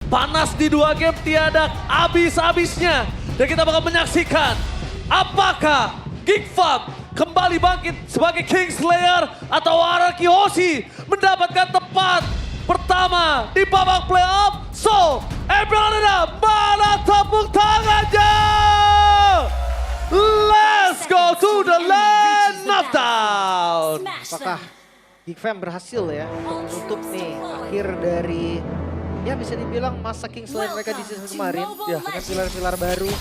Panas di 2 game tiada habis-habisnya. Dan kita bakal menyaksikan apakah Geek Farm kembali bangkit sebagai Kingslayer atau Araki Hoshi mendapatkan tempat pertama di babak playoff. So, Emerald mana tepuk tangannya? Let's go to the land of down. Apakah Geek Fam berhasil ya menutup nih akhir dari ya bisa dibilang masa Kingslayer mereka di season kemarin ya dengan pilar-pilar baru.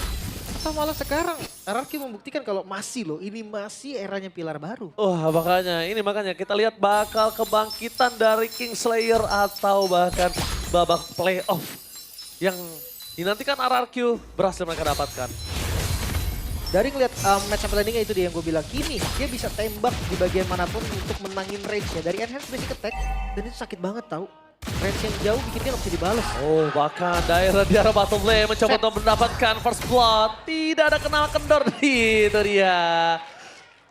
Atau malah sekarang RRQ membuktikan kalau masih loh ini masih eranya pilar baru. Wah makanya kita lihat bakal kebangkitan dari Kingslayer atau bahkan babak playoff yang dinantikan RRQ berhasil mereka dapatkan. Dari ngeliat match sampai landingnya itu dia yang gue bilang. Kini dia bisa tembak di bagian manapun untuk menangin range-nya. Dari enhanced basic attack dan itu sakit banget tau. Range yang jauh bikin dia gak bisa dibales. Oh bahkan daerah di arah bottom lane mencoba untuk mendapatkan first blood. Tidak ada kenal kendor. Itu dia.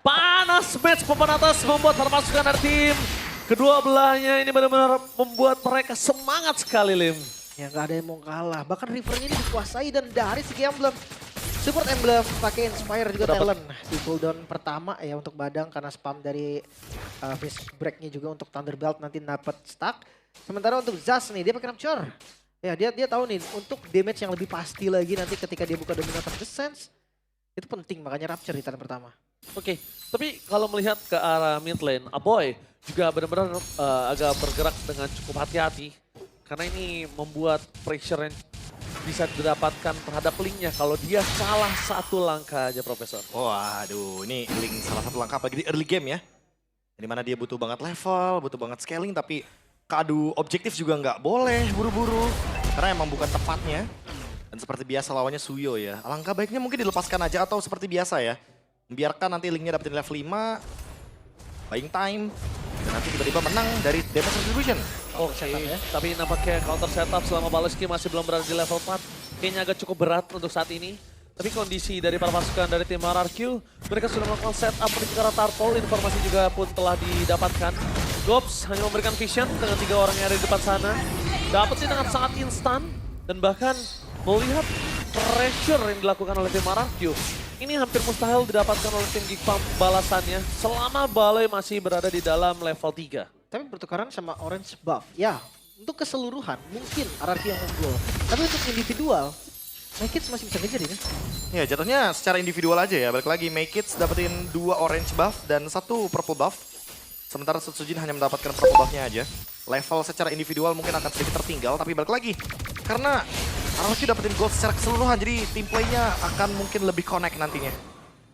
Panas match papan atas membuat permasukan dari tim. Kedua belahnya ini benar-benar membuat mereka semangat sekali Lim. Ya gak ada yang mau kalah. Bahkan rivernya ini dikuasai dan dari segi emblem. Support emblem pakai inspire juga talent di cooldown pertama ya untuk Badang karena spam dari face breaknya juga untuk Thunderbelt nanti dapat stack. Sementara untuk Zaz nih dia pakai Rapture. Ya dia tahu nih untuk damage yang lebih pasti lagi nanti ketika dia buka Dominator Descent itu penting makanya Rapture di turn pertama. Oke, tapi kalau melihat ke arah mid lane, Aboy juga benar-benar agak bergerak dengan cukup hati-hati. Karena ini membuat pressure yang bisa didapatkan terhadap Link-nya kalau dia salah satu langkah aja Profesor. Waduh, ini Link salah satu langkah apalagi di early game ya. Dimana dia butuh banget level, butuh banget scaling, tapi kadu objektif juga nggak boleh buru-buru. Karena emang bukan tepatnya. Dan seperti biasa lawannya Suyo ya. Alangkah baiknya mungkin dilepaskan aja atau seperti biasa ya. Membiarkan nanti Link-nya dapetin level 5, buying time, dan nanti tiba-tiba menang dari damage distribution. Oke, tapi nampaknya counter setup selama Baleski masih belum berada di level 4. Kayaknya agak cukup berat untuk saat ini. Tapi kondisi dari para pasukan dari tim RRQ, mereka sudah melakukan setup menuju ke arah Turtle. Informasi juga pun telah didapatkan. Gops hanya memberikan vision dengan 3 orang yang ada di depan sana. Dapat sih dengan sangat instan. Dan bahkan melihat pressure yang dilakukan oleh tim RRQ, ini hampir mustahil didapatkan oleh tim Geek Farm balasannya selama Balai masih berada di dalam level 3. Tapi bertukaran sama orange buff. Ya, untuk keseluruhan mungkin RRQ yang unggul. Tapi untuk individual, Make masih bisa ngejar ini. Ya jatuhnya secara individual aja ya. Balik lagi Make dapetin 2 orange buff dan 1 purple buff. Sementara Setsujin hanya mendapatkan purple buffnya aja. Level secara individual mungkin akan sedikit tertinggal. Tapi balik lagi, karena RRQ dapetin gold secara keseluruhan. Jadi tim play-nya akan mungkin lebih connect nantinya.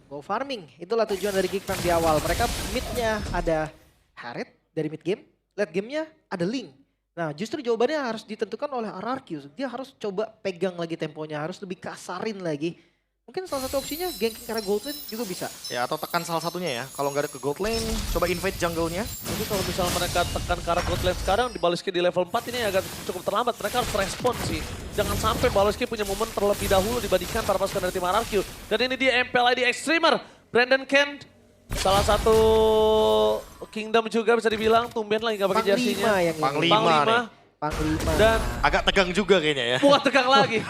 Go farming, itulah tujuan dari Geek Fam di awal. Mereka mid-nya ada Harriet dari mid game, late game-nya ada Link. Nah justru jawabannya harus ditentukan oleh RRQ. Dia harus coba pegang lagi temponya, harus lebih kasarin lagi. Mungkin salah satu opsinya ganking karena gold lane juga bisa. Ya atau tekan salah satunya ya. Kalau nggak ada ke gold lane, coba invade jungle-nya. Jadi kalau misalnya mereka tekan ke arah God Lane sekarang di Baleski di level 4 ini agak cukup terlambat. Mereka harus respon sih. Jangan sampai Baleski punya momen terlebih dahulu dibandingkan para pasukan dari tim RRQ. Dan ini dia MPLID Extremer, Brandon Kent. Salah satu Kingdom juga bisa dibilang, tumben lagi gak pakai jersinya. Panglima. Panglima. Dan Agak tegang juga kayaknya ya. buat tegang lagi.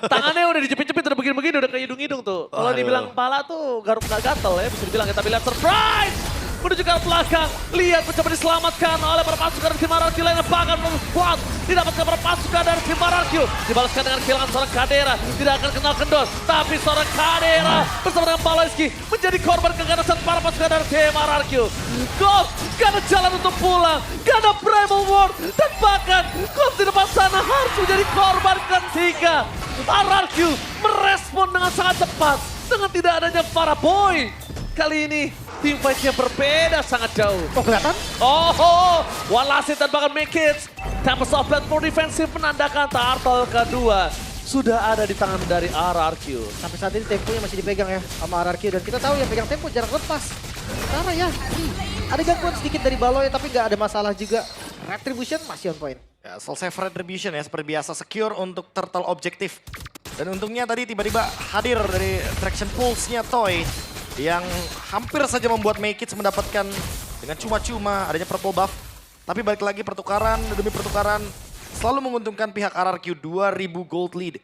Tangannya udah dijepit-jepit, udah begini-begini, udah kayak hidung-hidung tuh. Kalau Aduh. dibilang kepala tuh garuk gak gatel ya, bisa dibilang. Kita lihat surprise! Menuju ke arah belakang, lihat mencoba diselamatkan oleh para pasukan dari tim RRQ lainnya. Bahkan squad didapatkan para pasukan dari tim RRQ. Dibalaskan dengan kehilangan seorang Kadera, tidak akan kenal kendor. Tapi seorang Kadera bersama dengan Baleski menjadi korban keganasan para pasukan dari tim RRQ. Ghost gak ada jalan untuk pulang, gak ada primal ward. Dan bahkan Ghost di depan sana harus menjadi korban ketiga. RRQ merespon dengan sangat cepat dengan tidak adanya para boy. Kali ini tim fight-nya berbeda sangat jauh. Oh kelihatan? Oh, Walasit dan bahkan Make Tempest of Blood for defensif menandakan Turtle kedua sudah ada di tangan dari RRQ. Sampai saat ini temponya masih dipegang ya sama RRQ. Dan kita tahu yang pegang tempo jarang lepas. Sementara ya, ada gangguan sedikit dari Baloy tapi gak ada masalah juga. Retribution masih on point. Ya, selesai Retribution ya, seperti biasa secure untuk turtle objektif. Dan untungnya tadi tiba-tiba hadir dari Traction Pulse-nya Toy. Yang hampir saja membuat Make mendapatkan dengan cuma-cuma adanya purple buff. Tapi balik lagi pertukaran demi pertukaran selalu menguntungkan pihak RRQ 2000 gold lead.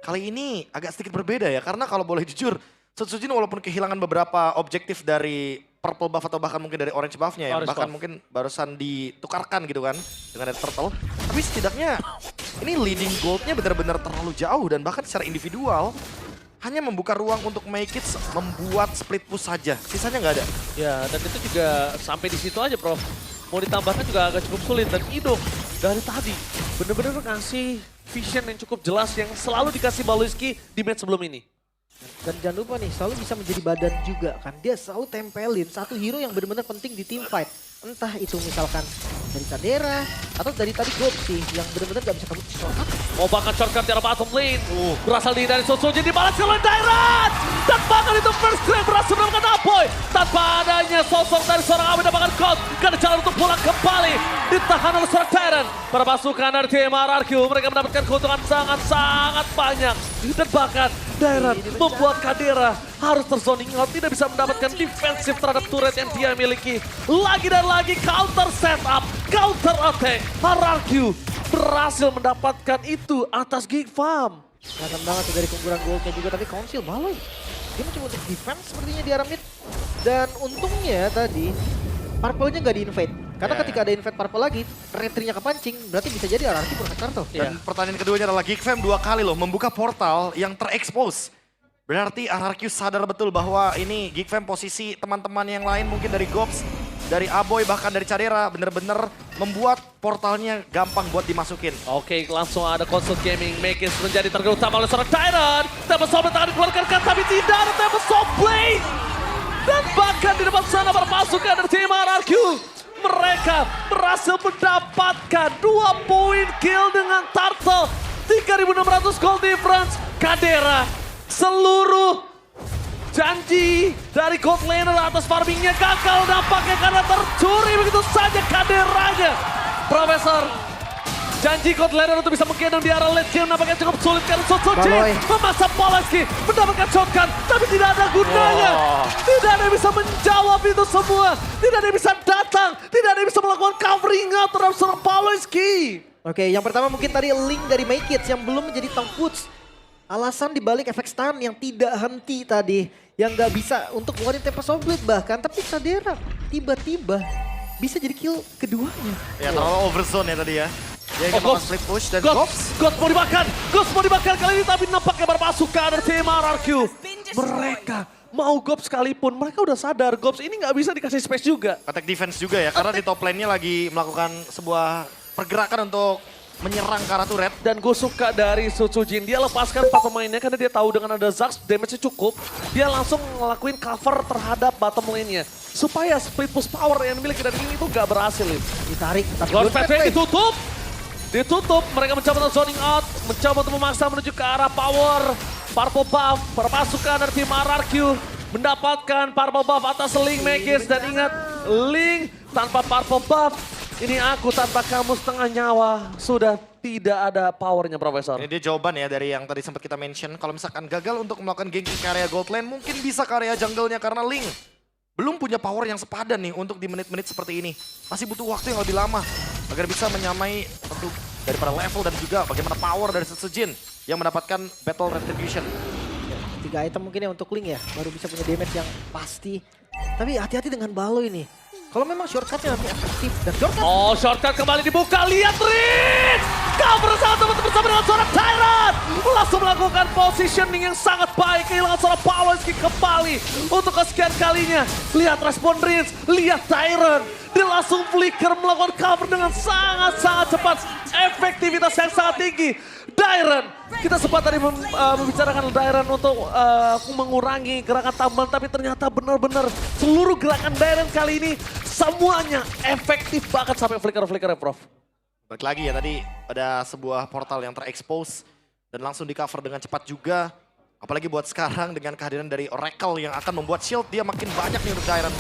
Kali ini agak sedikit berbeda ya, karena kalau boleh jujur, Sutsujin walaupun kehilangan beberapa objektif dari purple buff atau bahkan mungkin dari orange buffnya ya, Orange bahkan buff. mungkin barusan ditukarkan gitu kan dengan Red Turtle. Tapi setidaknya ini leading goldnya benar-benar terlalu jauh dan bahkan secara individual hanya membuka ruang untuk Make It membuat split push saja, sisanya nggak ada. Ya, dan itu juga sampai di situ aja, Prof. Mau ditambahkan juga agak cukup sulit. Dan Ido dari tadi bener-bener ngasih vision yang cukup jelas yang selalu dikasih Baloyski di match sebelum ini. Dan jangan lupa nih, selalu bisa menjadi badan juga kan. Dia selalu tempelin satu hero yang benar-benar penting di team fight. Entah itu misalkan dari Kadera atau dari tadi Gob sih yang benar-benar gak bisa kamu shortcut. Mau bahkan shortcut dari bottom lane. Berasal dari Sutsujin dibalas oleh Dairat. Dan bahkan itu first grab berhasil mendapatkan Apoy. Tanpa adanya sosok dari seorang Apoy mendapatkan Colt. Gak ada jalan untuk pulang kembali. Ditahan oleh seorang Tyrant. Para pasukan dari tim RRQ mereka mendapatkan keuntungan sangat-sangat banyak. Dan bahkan Dairat membuat Kadera harus terzoning out. Tidak bisa mendapatkan defensif terhadap turret yang dia miliki. Lagi dan lagi counter setup, counter attack. RRQ berhasil mendapatkan itu atas Geek Farm. Kelihatan banget tuh dari keunggulan goldnya juga, tapi Council Baloy. Dia mencoba untuk defense sepertinya di arah mid. Dan untungnya tadi, Purple-nya nggak di-invade. Karena ketika ada invade Purple lagi, retry-nya kepancing, berarti bisa jadi RRQ protector tuh. Dan pertandingan keduanya adalah Geek Fam 2 kali loh membuka portal yang terekspos. Berarti RRQ sadar betul bahwa ini Geek Fam posisi teman-teman yang lain mungkin dari Gobs, dari Aboy, bahkan dari Cadera bener-bener membuat portalnya gampang buat dimasukin. Oke, langsung ada Consult Gaming. Make It menjadi target utama oleh seorang Tyrant. Tempest Soul akan dikeluarkan, tapi tidak ada Tempest Soul Blade. Dan bahkan di depan sana berpasukan dari tim RRQ. Mereka berhasil mendapatkan 2 poin kill dengan Turtle. 3.600 gold difference. Kadera, seluruh janji dari gold laner atas farmingnya gagal nampaknya karena tercuri begitu saja Kaderanya. Profesor, janji gold laner untuk bisa menggendong di arah late game nampaknya cukup sulit karena Sutsujin memaksa Baloyski mendapatkan shotgun tapi tidak ada gunanya. Tidak ada yang bisa menjawab itu semua. Tidak ada yang bisa datang. Tidak ada yang bisa melakukan covering out terhadap seorang Baloyski. Oke, yang pertama mungkin tadi link dari Make It yang belum menjadi Tongputs. Alasan dibalik efek stun yang tidak henti tadi. Yang nggak bisa untuk ngeluarin Tempest Soul Blade bahkan. Tapi Kadera tiba-tiba bisa jadi kill keduanya. Ya terlalu overzone ya tadi ya. Dia ingin melakukan split push dan Gobs. Ghost mau dimakan. Ghost mau dimakan kali ini tapi nampaknya berpasukan dari tim RRQ. Mereka mau Gobs sekalipun. Mereka udah sadar Gobs ini nggak bisa dikasih space juga. Attack defense juga ya, karena di top lane-nya lagi melakukan sebuah pergerakan untuk menyerang ke arah turret. Dan gue suka dari Sutsujin, dia lepaskan 4 pemainnya karena dia tahu dengan ada Zax damage-nya cukup. Dia langsung ngelakuin cover terhadap bottom lane-nya. Supaya split push power yang dimiliki dari ini itu gak berhasil. Ditarik tapi Lord Lord Pathway Pathway ditutup. Ditutup, mereka mencoba untuk zoning out. Mencoba untuk memaksa menuju ke arah power. Purple buff, perpasukan dari tim RRQ. Mendapatkan purple buff atas Link Magis. Dan ingat, Link tanpa purple buff. Ini aku tanpa kamu setengah nyawa. Sudah tidak ada powernya, Profesor. Ini dia jawaban ya dari yang tadi sempat kita mention. Kalau misalkan gagal untuk melakukan ganking ke area gold lane, mungkin bisa ke area jungle-nya karena Link belum punya power yang sepadan nih untuk di menit-menit seperti ini. Masih butuh waktu yang lebih lama agar bisa menyamai tentu daripada level dan juga bagaimana power dari Sutsujin yang mendapatkan Battle Retribution. 3 item mungkin ya untuk Link ya, baru bisa punya damage yang pasti. Tapi hati-hati dengan Baloy nih. Kalau memang shortcutnya nanti efektif dan shortcut. Oh, shortcut kembali dibuka. Lihat Rin! Cover sama teman-teman bersama dengan seorang Tyrant. Langsung melakukan positioning yang sangat baik. Kehilangan seorang Baloyski kembali untuk kesekian kalinya. Lihat respon Rin, lihat Tyrant. Dia langsung flicker melakukan cover dengan sangat-sangat cepat. Efektivitas yang sangat tinggi. Dairon, kita sempat tadi membicarakan Dairon untuk mengurangi gerakan tambahan, tapi ternyata benar-benar seluruh gerakan Dairon kali ini semuanya efektif banget sampai flicker-flickernya, Prof. Balik lagi ya tadi ada sebuah portal yang terekspos dan langsung di cover dengan cepat juga. Apalagi buat sekarang dengan kehadiran dari Oracle yang akan membuat shield dia makin banyak nih untuk Dairon.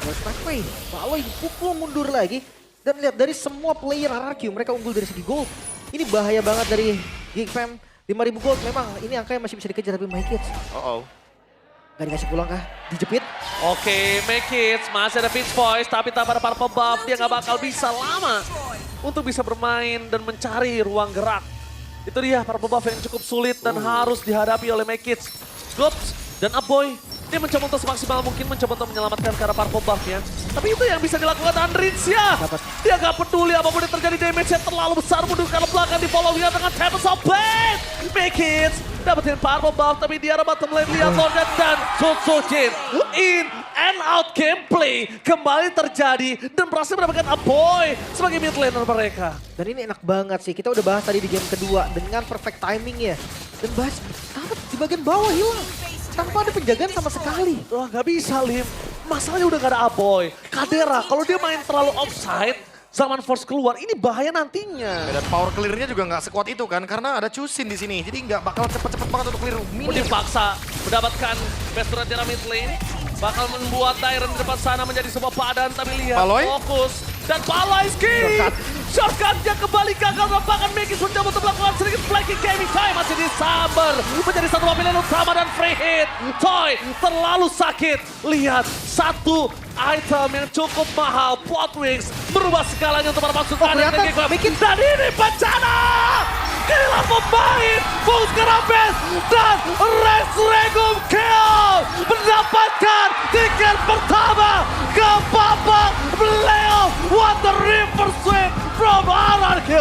Lord Pathway, Baloy dipukul mundur lagi. Dan lihat dari semua player RRQ mereka unggul dari segi gold. Ini bahaya banget dari Geek Fam. 5.000 gold memang ini angkanya masih bisa dikejar tapi Make It. Gak dikasih pulang kah? Dijepit. Oke, Make It masih ada Pitch Voice tapi tanpa ada purple buff dia gak bakal bisa lama untuk bisa bermain dan mencari ruang gerak. Itu dia para buff yang cukup sulit dan harus dihadapi oleh Mekits. Gops dan Aboy, dia mencoba untuk semaksimal mungkin mencoba untuk menyelamatkan ke arah Purple Buff-nya. Tapi itu yang bisa dilakukan Andritzia. Dia gak peduli apapun yang terjadi, damage-nya terlalu besar. Mundur ke arah belakang di follow-nya dengan Tempest of Blade. Mekits dapetin Purple Buff, tapi dia ada bottom lane. Lihat Lordnya dan Sutsujin. In and out gameplay kembali terjadi dan berhasil mendapatkan Aboy sebagai mid laner mereka. Dan ini enak banget sih, kita udah bahas tadi di game kedua dengan perfect timing ya. Dan bahas, di bagian bawah hilang. Tanpa ada penjagaan sama sekali. Wah gak bisa Lim, masalahnya udah gak ada Aboy. Kadera kalau dia main terlalu offside, Zaman Force keluar, ini bahaya nantinya. Dan power clear-nya juga nggak sekuat itu kan, karena ada Chusin di sini. Jadi nggak bakal cepet-cepet banget untuk clear mini. Dipaksa mendapatkan best turret di mid lane. Bakal membuat Tyron di depan sana menjadi sebuah padan, tapi lihat Paloy? fokus. Dan Palaiski, shortcut-nya kembali gagal. Bahkan Megis mencoba untuk melakukan sedikit flanking gaming time. Masih disambar menjadi satu pilihan utama dan free hit. Toy terlalu sakit. Lihat, satu item yang cukup mahal, Plot Wings, merubah segalanya untuk para pasukan. Dan ini bencana! Inilah pemain Fus Karabes dan Rex Regum Kill mendapatkan tiket pertama ke babak playoff. What the river sweep from RRQ.